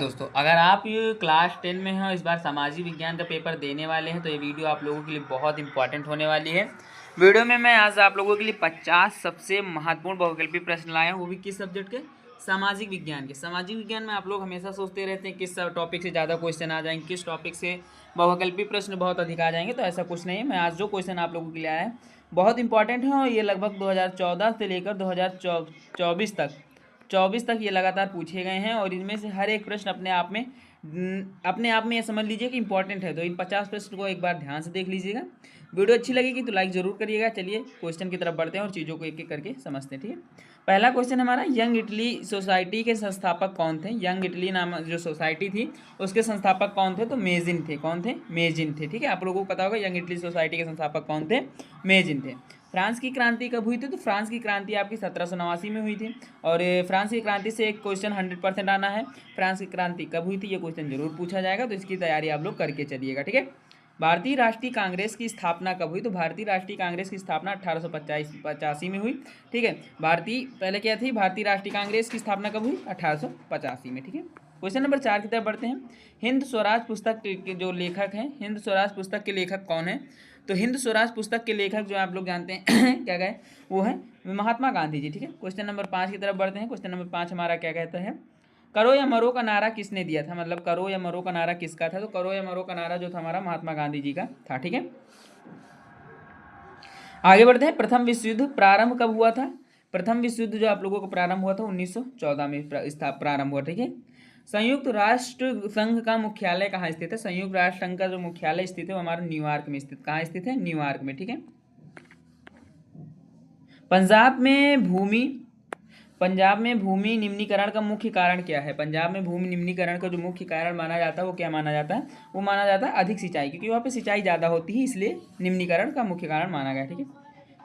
दोस्तों, अगर आप ये क्लास 10 में हैं और इस बार सामाजिक विज्ञान का पेपर देने वाले हैं तो ये वीडियो आप लोगों के लिए बहुत इंपॉर्टेंट होने वाली है। वीडियो में मैं आज आप लोगों के लिए 50 सबसे महत्वपूर्ण बहुविकल्पी प्रश्न लाया हूँ, वो भी किस सब्जेक्ट के? सामाजिक विज्ञान के। सामाजिक विज्ञान में आप लोग हमेशा सोचते रहते हैं किस टॉपिक से ज़्यादा क्वेश्चन आ जाएंगे, किस टॉपिक से बहुविकल्पी प्रश्न बहुत अधिक आ जाएंगे। तो ऐसा कुछ नहीं है। मैं आज जो क्वेश्चन आप लोगों के लिए आया है बहुत इंपॉर्टेंट है और ये लगभग 2014 से लेकर 2024 तक ये लगातार पूछे गए हैं और इनमें से हर एक प्रश्न अपने आप में ये समझ लीजिए कि इंपॉर्टेंट है। तो इन 50 प्रश्न को एक बार ध्यान से देख लीजिएगा। वीडियो अच्छी लगेगी तो लाइक ज़रूर करिएगा। चलिए क्वेश्चन की तरफ बढ़ते हैं और चीज़ों को एक एक करके समझते हैं। ठीक है, पहला क्वेश्चन हमारा, यंग इटली सोसाइटी के संस्थापक कौन थे? यंग इटली नाम जो सोसाइटी थी उसके संस्थापक कौन थे? तो मेजिन थे। कौन थे? मेजिन थे। ठीक है, आप लोगों को पता होगा यंग इटली सोसाइटी के संस्थापक कौन थे? मेजिन थे। फ्रांस की क्रांति कब हुई थी? तो फ्रांस की क्रांति आपकी 1789 में हुई थी। और फ्रांस की क्रांति से एक क्वेश्चन 100% आना है। फ्रांस की क्रांति कब हुई थी ये क्वेश्चन जरूर पूछा जाएगा, तो इसकी तैयारी आप लोग करके चलिएगा। ठीक है, भारतीय राष्ट्रीय कांग्रेस की स्थापना कब हुई? तो भारतीय राष्ट्रीय कांग्रेस की स्थापना 1885 में हुई। ठीक है, पहले क्या थी? भारतीय राष्ट्रीय कांग्रेस की स्थापना कब हुई? 1885 में। ठीक है, क्वेश्चन नंबर 4 की तरफ बढ़ते हैं। हिंद स्वराज पुस्तक के जो लेखक हैं, हिंद स्वराज पुस्तक के लेखक कौन है? तो हिंद स्वराज पुस्तक के लेखक जो आप लोग जानते हैं क्या कहे, वो है महात्मा गांधी जी। ठीक है, क्वेश्चन नंबर 5 की तरफ बढ़ते हैं। क्वेश्चन नंबर 5 हमारा क्या कहता है? करो या मरो का नारा किसने दिया था? मतलब करो या मरो का नारा किसका था? तो करो या मरो का नारा जो था हमारा महात्मा गांधी जी का था। ठीक है, आगे बढ़ते हैं। प्रथम विश्व युद्ध प्रारंभ कब हुआ था? प्रथम विश्व युद्ध जो आप लोगों को प्रारंभ हुआ था 1914 में प्रारंभ हुआ। ठीक है, संयुक्त राष्ट्र संघ का मुख्यालय कहाँ स्थित है? संयुक्त राष्ट्र संघ का जो मुख्यालय स्थित है वो हमारा न्यूयॉर्क में स्थित। कहाँ स्थित है? न्यूयॉर्क में। ठीक है, पंजाब में भूमि निम्नीकरण का मुख्य कारण क्या है? पंजाब में भूमि निम्नीकरण का जो मुख्य कारण माना जाता है वो क्या माना जाता है? वो माना जाता है अधिक सिंचाई, क्योंकि वहाँ पे सिंचाई ज़्यादा होती है, इसलिए निम्नीकरण का मुख्य कारण माना गया। ठीक है,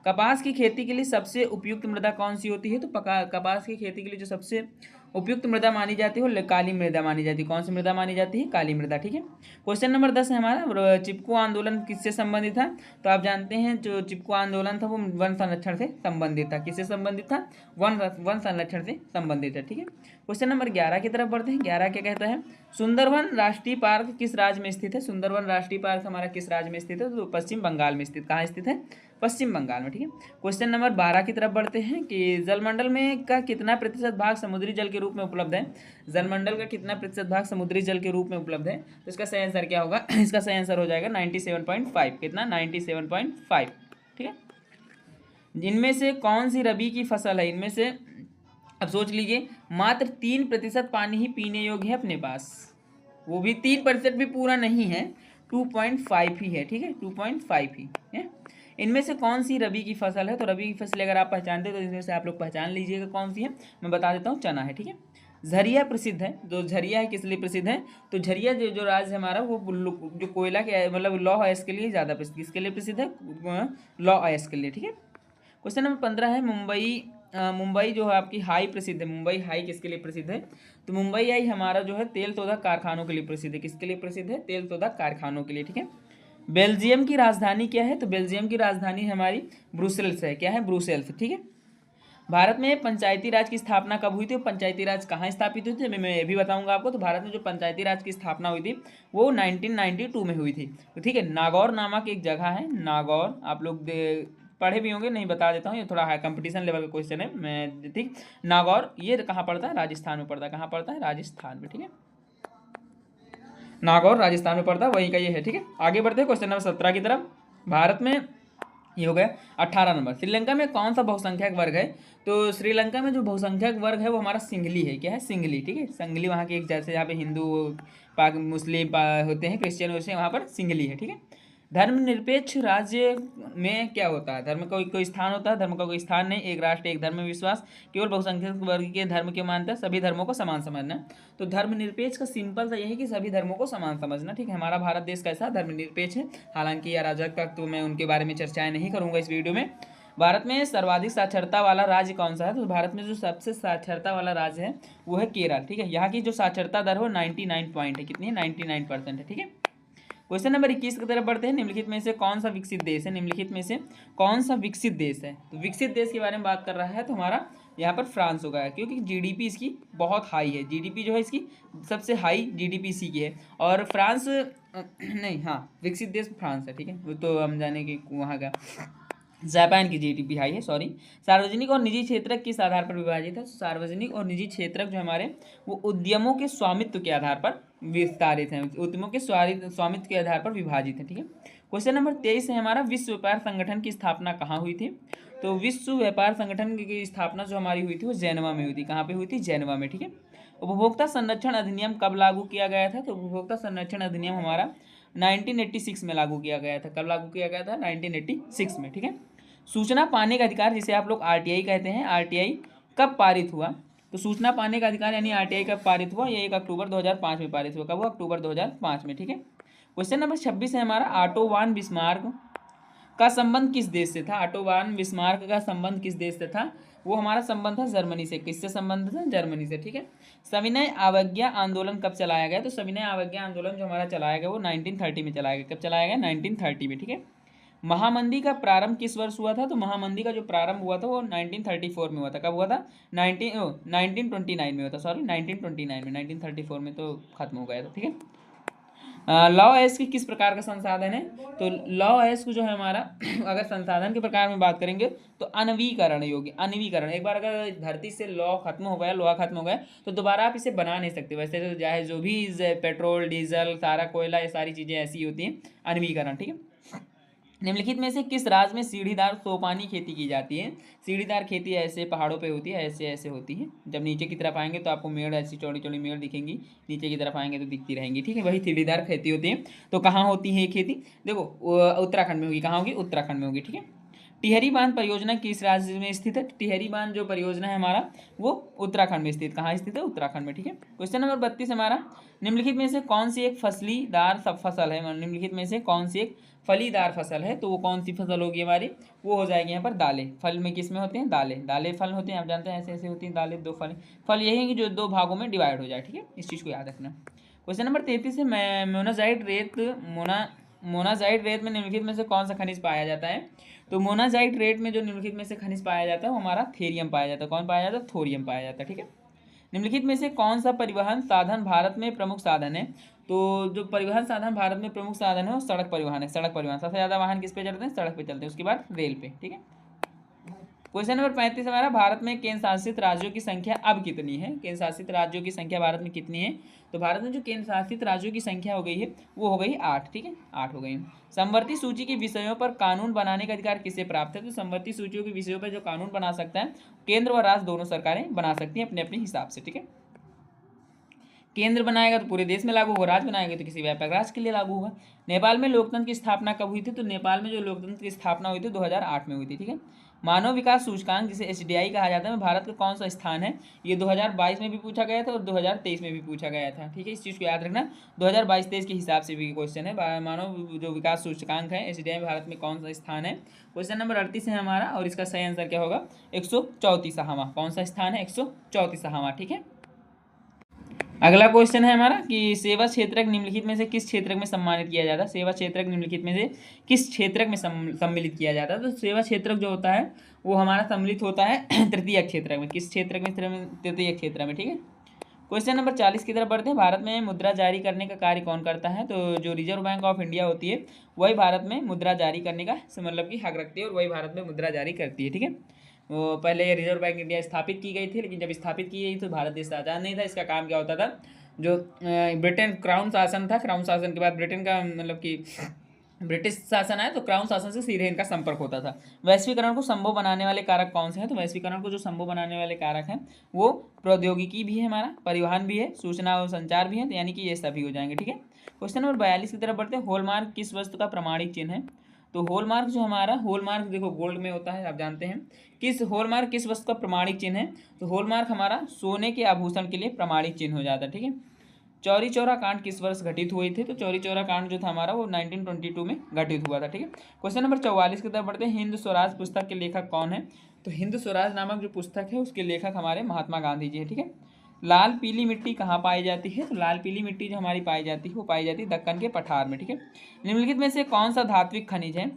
कपास की खेती के लिए सबसे उपयुक्त मृदा कौन सी होती है? तो कपास की खेती के लिए जो सबसे उपयुक्त मृदा मानी जाती है वो काली मृदा मानी जाती है। कौन सी मृदा मानी जाती है? काली मृदा। ठीक है, क्वेश्चन नंबर 10 है हमारा, चिपको आंदोलन किससे संबंधित था? तो आप जानते हैं जो चिपको आंदोलन था वो वन संरक्षण से संबंधित था। किससे संबंधित था? वन संरक्षण से संबंधित है। ठीक है, क्वेश्चन नंबर 11 की तरफ बढ़ते हैं। 11 क्या कहता है? सुंदरवन राष्ट्रीय पार्क किस राज्य में स्थित है? सुंदरवन राष्ट्रीय पार्क हमारा किस राज्य में स्थित है? तो पश्चिम बंगाल में स्थित। कहाँ स्थित है? पश्चिम बंगाल में। ठीक है, क्वेश्चन नंबर 12 की तरफ बढ़ते हैं कि जलमंडल में का कितना प्रतिशत भाग समुद्री जल के रूप में उपलब्ध है? जलमंडल का कितना प्रतिशत भाग समुद्री जल के रूप में उपलब्ध है? तो इसका सही आंसर क्या होगा? इसका सही आंसर हो जाएगा 97.5। कितना? 97.5। ठीक है, इनमें से कौन सी रबी की फसल है? इनमें से अब सोच लीजिए, मात्र 3% पानी ही पीने योग्य है अपने पास, वो भी 3% भी पूरा नहीं है, 2.5 ही है। ठीक है, 2.5 ही है। इनमें से कौन सी रबी की फसल है? तो रबी की फसल अगर आप पहचानते तो इसमें से आप लोग पहचान लीजिएगा कौन सी है। मैं बता देता हूँ, चना है। ठीक है, झरिया प्रसिद्ध है। जो झरिया है किस लिए प्रसिद्ध है? तो झरिया जो राज्य है हमारा वो जो कोयला के मतलब लौह अयस्क के लिए ज़्यादा प्रसिद्ध, किसके लिए प्रसिद्ध है? लौह अयस्क के लिए। ठीक है, क्वेश्चन नंबर 15 है, मुंबई जो है आपकी हाई प्रसिद्ध है। मुंबई हाई किसके लिए प्रसिद्ध है? तो मुंबई हाई हमारा जो है तेल तोड़क कारखानों के लिए प्रसिद्ध है। किसके लिए प्रसिद्ध है? तेल तोड़क कारखानों के लिए। ठीक है, बेल्जियम की राजधानी क्या है? तो बेल्जियम की राजधानी हमारी ब्रुसेल्स है। क्या है? ब्रुसेल्स। ठीक है, भारत में पंचायती राज की स्थापना कब हुई थी? पंचायती राज कहाँ स्थापित हुई थी मैं ये भी बताऊंगा आपको। तो भारत में जो पंचायती राज की स्थापना हुई थी वो 1992 में हुई थी। तो ठीक है, नागौर नामक एक जगह है, नागौर, आप लोग पढ़े भी होंगे, नहीं बता देता हूँ, ये थोड़ा हाई कंपटीशन लेवल का क्वेश्चन है। मैं ठीक, नागौर ये कहाँ पड़ता है? राजस्थान में पड़ता है। कहाँ पड़ता है? राजस्थान में। ठीक है, नागौर राजस्थान में पड़ता है, वहीं का ये है। ठीक है, आगे बढ़ते हैं क्वेश्चन नंबर 17 की तरफ। भारत में ये हो गया 18 नंबर। श्रीलंका में कौन सा बहुसंख्यक वर्ग है? तो श्रीलंका में जो बहुसंख्यक वर्ग है वो हमारा सिंगली है। क्या है? सिंगली। ठीक है, सिंगली वहाँ के एक, जैसे यहाँ पे हिंदू मुस्लिम होते हैं, क्रिश्चियन होते हैं, वहाँ पर सिंगली है। ठीक है, धर्मनिरपेक्ष राज्य में क्या होता है? धर्म का कोई स्थान होता है? धर्म का कोई स्थान नहीं। एक राष्ट्र एक धर्म में विश्वास, केवल बहुसंख्यक वर्ग के धर्म के मानता है, सभी धर्मों को समान समझना। तो धर्मनिरपेक्ष का सिंपल सा यही कि सभी धर्मों को समान समझना। ठीक है, हमारा भारत देश कैसा धर्मनिरपेक्ष है। हालांकि अराजक तक तो मैं उनके बारे में चर्चाएं नहीं करूंगा इस वीडियो में। भारत में सर्वाधिक साक्षरता वाला राज्य कौन सा है? तो भारत में जो सबसे साक्षरता वाला राज्य है वो है केरल। ठीक है, यहाँ की जो साक्षरता दर हो 99 पॉइंट है। कितनी है? 99% है। ठीक है, क्वेश्चन नंबर 21 की तरफ बढ़ते हैं। निम्नलिखित में से कौन सा विकसित देश है? निम्नलिखित में से कौन सा विकसित देश है? तो विकसित देश के बारे में बात कर रहा है तो हमारा यहाँ पर फ्रांस होगा, क्योंकि जीडीपी इसकी बहुत हाई है, जीडीपी जो है इसकी सबसे हाई जीडीपी इसी की है। और फ्रांस नहीं, हाँ, विकसित देश फ्रांस है, ठीक है, वो तो हम जाने कि वहाँ का। जापान की जीडीपी हाई है, सॉरी। सार्वजनिक और निजी क्षेत्रक किस आधार पर विभाजित है? सार्वजनिक और निजी क्षेत्रक जो हमारे वो उद्यमों के स्वामित्व के आधार पर विस्तारित हैं, उद्यमों के स्वामित्व के आधार पर विभाजित है, ठीक है। क्वेश्चन नंबर 23 है हमारा, विश्व व्यापार संगठन की स्थापना कहाँ हुई थी? तो विश्व व्यापार संगठन की स्थापना जो हमारी हुई थी वो जेनेवा में हुई थी। कहाँ पे हुई थी? जेनेवा में, ठीक है। उपभोक्ता संरक्षण अधिनियम कब लागू किया गया था? तो उपभोक्ता संरक्षण अधिनियम हमारा 1986 में लागू किया गया था। कब लागू किया गया था? 1986 में, ठीक है। सूचना पाने का अधिकार, जिसे आप लोग आरटीआई कहते हैं, आरटीआई कब पारित हुआ? तो सूचना पाने का अधिकार यानी आरटीआई कब पारित हुआ? ये 1 अक्टूबर 2005 में पारित हुआ। कब हुआ? अक्टूबर 2005 में, ठीक है। क्वेश्चन नंबर 26 है हमारा, ऑटो वान बिस्मार्क का संबंध किस देश से था? ऑटो वान बिस्मार्क का संबंध किस देश से था? वो हमारा संबंध था जर्मनी से। किससे संबंध था? जर्मनी से, ठीक है। सविनय अवज्ञा आंदोलन कब चलाया गया? तो सविनय अवज्ञा आंदोलन जो हमारा चलाया गया वो 1930 में चलाया गया। कब चलाया गया? 1930 में, ठीक है। महामंदी का प्रारंभ किस वर्ष हुआ था? तो महामंदी का जो प्रारंभ हुआ था वो 1934 में हुआ था। कब हुआ था? 1929 में हुआ था, सॉरी 1929 में, 1934 में तो खत्म हो गया था, ठीक है। लॉ एस्क किस प्रकार का संसाधन है? तो लॉ एस्क जो है हमारा अगर संसाधन के प्रकार में बात करेंगे तो अनवीकरण योग्य, अनवीकरण, एक बार अगर धरती से लॉ खत्म हो गया, लोहा खत्म हो गया तो दोबारा आप इसे बना नहीं सकते। वैसे तो चाहे जो भी पेट्रोल, डीजल, सारा कोयला, ये सारी चीज़ें ऐसी होती हैं, अनवीकरण, ठीक है। निम्नलिखित में से किस राज्य में सीढ़ीदार सोपानी खेती की जाती है? सीढ़ीदार खेती ऐसे पहाड़ों पे होती है, ऐसे ऐसे होती है। जब नीचे की तरफ आएंगे तो आपको मेड़, ऐसी चौड़ी चौड़ी मेड़ दिखेंगी, नीचे की तरफ आएंगे तो दिखती रहेंगी, ठीक है, वही सीढ़ीदार खेती होती है। तो कहाँ होती है ये खेती? देखो उत्तराखंड में होगी। कहाँ होगी? उत्तराखंड में होगी, ठीक है। टिहरी बांध परियोजना किस राज्य में स्थित है? टिहरी बांध जो परियोजना है हमारा वो उत्तराखंड में स्थित। कहाँ स्थित है? उत्तराखंड में, ठीक है। क्वेश्चन नंबर 32 हमारा, निम्नलिखित में से कौन सी एक फसलीदार सब फसल है? निम्नलिखित में से कौन सी एक फलीदार फसल है? तो वो कौन सी फसल होगी हमारी? वो हो जाएगी यहाँ पर दालें। फल में किस में होते हैं? दालें। दालें फल होते हैं, आप जानते हैं, ऐसे ऐसे होती हैं दालें, दो फल। फल यही है कि जो दो भागों में डिवाइड हो जाए, ठीक है, इस चीज़ को याद रखना। क्वेश्चन नंबर 33 है, मोनाजाइट रेत मोनाजाइट रेत में निम्नलिखित में से कौन सा खनिज पाया जाता है? तो मोनाजाइट रेत में जो निम्नलिखित में से खनिज पाया जाता है वो हमारा थेरियम पाया जाता है। कौन पाया जाता है? थोरियम पाया जाता है, ठीक है। निम्नलिखित में से कौन सा परिवहन साधन भारत में प्रमुख साधन है? तो जो परिवहन साधन भारत में प्रमुख साधन है वो सड़क परिवहन है। सड़क परिवहन, सबसे ज़्यादा वाहन किस पे चलते हैं? सड़क पे चलते हैं। उसके बाद रेल पे, ठीक है। क्वेश्चन नंबर 35 हमारा, भारत में केंद्र शासित राज्यों की संख्या अब कितनी है? केंद्र शासित राज्यों की संख्या भारत में कितनी है? तो भारत में जो केंद्र शासित राज्यों की संख्या हो गई है वो हो गई 8, ठीक है, 8 हो गई। समवर्ती सूची के विषयों पर कानून बनाने का अधिकार किसे प्राप्त है? तो समवर्ती सूचियों के विषयों पर जो कानून बना सकता है केंद्र व राज्य दोनों सरकारें बना सकती हैं अपने अपने हिसाब से, ठीक है। केंद्र बनाएगा तो पूरे देश में लागू होगा, राज्य बनाएगा तो किसी व्यापक राज्य के लिए लागू होगा। नेपाल में लोकतंत्र की स्थापना कब हुई थी? तो नेपाल में जो लोकतंत्र की स्थापना हुई थी 2008 में हुई थी, ठीक है। मानव विकास सूचकांक जिसे एचडीआई कहा जाता है, भारत का कौन सा स्थान है? ये 2022 में भी पूछा गया था और 2023 में भी पूछा गया था, ठीक है, इस चीज़ को याद रखना। 2022-23 के हिसाब से भी क्वेश्चन है। मानव जो विकास सूचकांक है एचडीआई में भारत में कौन सा स्थान है? क्वेश्चन नंबर 38 है हमारा और इसका सही आंसर क्या होगा? 134वां। कौन सा स्थान है? 134वां, ठीक है। अगला क्वेश्चन है हमारा कि सेवा क्षेत्रक निम्नलिखित में से किस क्षेत्रक में सम्मानित किया जाता है? सेवा क्षेत्रक निम्नलिखित में से किस क्षेत्रक में सम्मिलित किया जाता है? तो सेवा क्षेत्रक जो होता है वो हमारा सम्मिलित होता है तृतीय क्षेत्रक में। किस क्षेत्रक में? तृतीय क्षेत्र में, ठीक है। क्वेश्चन नंबर 40 की तरफ बढ़ते हैं। भारत में मुद्रा जारी करने का कार्य कौन करता है? तो जो रिजर्व बैंक ऑफ इंडिया होती है वही भारत में मुद्रा जारी करने का मतलब कि हक रखती है और वही भारत में मुद्रा जारी करती है, ठीक है। वो पहले रिजर्व बैंक इंडिया स्थापित की गई थी, लेकिन जब स्थापित की गई तो भारत देश आज़ाद नहीं था। इसका काम क्या होता था? जो ब्रिटेन क्राउन शासन था, क्राउन शासन के बाद ब्रिटेन का मतलब कि ब्रिटिश शासन आया तो क्राउन शासन से सीधे इनका संपर्क होता था। वैश्वीकरण को संभव बनाने वाले कारक कौन से हैं? तो वैश्वीकरण को जो संभव बनाने वाले कारक हैं वो प्रौद्योगिकी भी है, हमारा परिवहन भी है, सूचना और संचार भी है, तो यानी कि ये सभी हो जाएंगे, ठीक है। क्वेश्चन नंबर 42 की तरफ बढ़ते हैं। हॉलमार्क किस वस्तु का प्रमाणिक चिन्ह है? तो हॉलमार्क जो हमारा, हॉलमार्क देखो गोल्ड में होता है, आप जानते हैं। किस हॉलमार्क किस वस्तु का प्रमाणिक चिन्ह है? तो हॉलमार्क हमारा सोने के आभूषण के लिए प्रमाणिक चिन्ह हो जाता है, ठीक है। चौरी चौरा कांड किस वर्ष घटित हुए थे? तो चौरी चौरा कांड जो था हमारा वो 1922 में घटित हुआ था, ठीक है। क्वेश्चन नंबर 44 की तरफ बढ़ते हैं। हिंद स्वराज पुस्तक के लेखक कौन है? तो हिंद स्वराज नामक जो पुस्तक है उसके लेखक हमारे महात्मा गांधी जी है, ठीक है। लाल पीली मिट्टी कहाँ पाई जाती है? तो लाल पीली मिट्टी जो हमारी पाई जाती है वो पाई जाती है दक्कन के पठार में, ठीक है। निम्नलिखित में से कौन सा धात्विक खनिज है?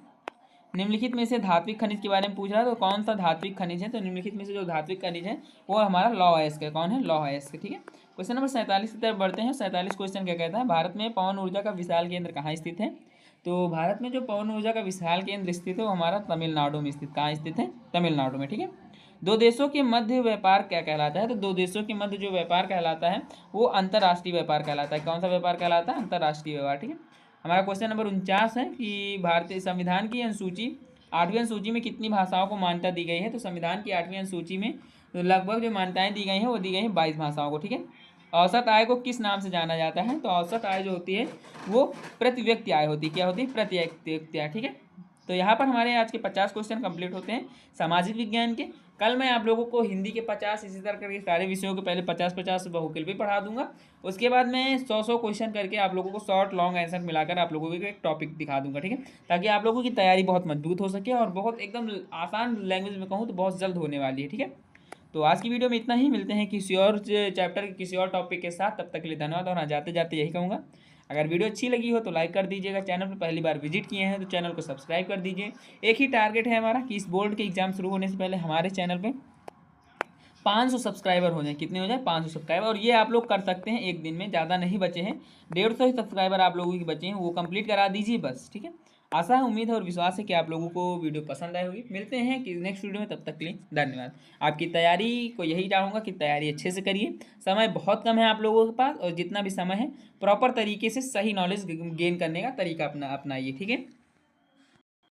निम्नलिखित में से धात्विक खनिज के बारे में पूछ रहा है, तो कौन सा धात्विक खनिज है? तो निम्नलिखित में से जो धात्विक खनिज है वो हमारा लौह अयस्क है। कौन है? लौह अयस्क। ठीक है, क्वेश्चन नंबर 47 की तरफ बढ़ते हैं। 47 क्वेश्चन क्या कहता है? भारत में पवन ऊर्जा का विशाल केंद्र कहाँ स्थित है? तो भारत में जो पवन ऊर्जा का विशाल केंद्र स्थित है वो हमारा तमिलनाडु में स्थित। कहाँ स्थित है? तमिलनाडु में। ठीक है, दो देशों के मध्य व्यापार क्या कहलाता है? तो दो देशों के मध्य जो व्यापार कहलाता है वो अंतर्राष्ट्रीय व्यापार कहलाता है। कौन सा व्यापार कहलाता है? अंतर्राष्ट्रीय व्यापार। ठीक है, हमारा क्वेश्चन नंबर 49 है कि भारतीय संविधान की अनुसूची 8वीं अनुसूची में कितनी भाषाओं को मान्यता दी गई है? तो संविधान की 8वीं अनुसूची में लगभग जो मान्यताएं दी गई हैं वो दी गई हैं 22 भाषाओं को। ठीक है, औसत आय को किस नाम से जाना जाता है? तो औसत आय जो होती है वो प्रति व्यक्ति आय होती है। क्या होती है? प्रति व्यक्ति आय। ठीक है, तो यहाँ पर हमारे आज के 50 क्वेश्चन कंप्लीट होते हैं सामाजिक विज्ञान के। कल मैं आप लोगों को हिंदी के 50, इसी तरह करके सारे विषयों के पहले 50-50 बहुकिल भी पढ़ा दूंगा। उसके बाद मैं 100 क्वेश्चन करके आप लोगों को शॉर्ट लॉन्ग आंसर मिलाकर आप लोगों को एक टॉपिक दिखा दूंगा। ठीक है, ताकि आप लोगों की तैयारी बहुत मजबूत हो सके और बहुत एकदम आसान लैंग्वेज में कहूँ तो बहुत जल्द होने वाली है। ठीक है, तो आज की वीडियो में इतना ही। मिलते हैं किसी और चैप्टर के किसी और टॉपिक के साथ। तब तक के लिए धन्यवाद। और हाँ, जाते जाते यही कहूँगा, अगर वीडियो अच्छी लगी हो तो लाइक कर दीजिएगा। चैनल पर पहली बार विजिट किए हैं तो चैनल को सब्सक्राइब कर दीजिए। एक ही टारगेट है हमारा कि इस बोर्ड के एग्जाम शुरू होने से पहले हमारे चैनल पे 500 सब्सक्राइबर हो जाए। कितने हो जाए? 500 सब्सक्राइबर। और ये आप लोग कर सकते हैं एक दिन में, ज़्यादा नहीं बचे हैं, 150 ही सब्सक्राइबर आप लोगों के बचे हैं, वो कंप्लीट करा दीजिए बस। ठीक है, आशा है, उम्मीद है और विश्वास है कि आप लोगों को वीडियो पसंद आई होगी। मिलते हैं कि नेक्स्ट वीडियो में, तब तक के लिए धन्यवाद। आपकी तैयारी को यही चाहूँगा कि तैयारी अच्छे से करिए। समय बहुत कम है आप लोगों के पास, और जितना भी समय है प्रॉपर तरीके से सही नॉलेज गेन करने का तरीका अपनाइए। ठीक है।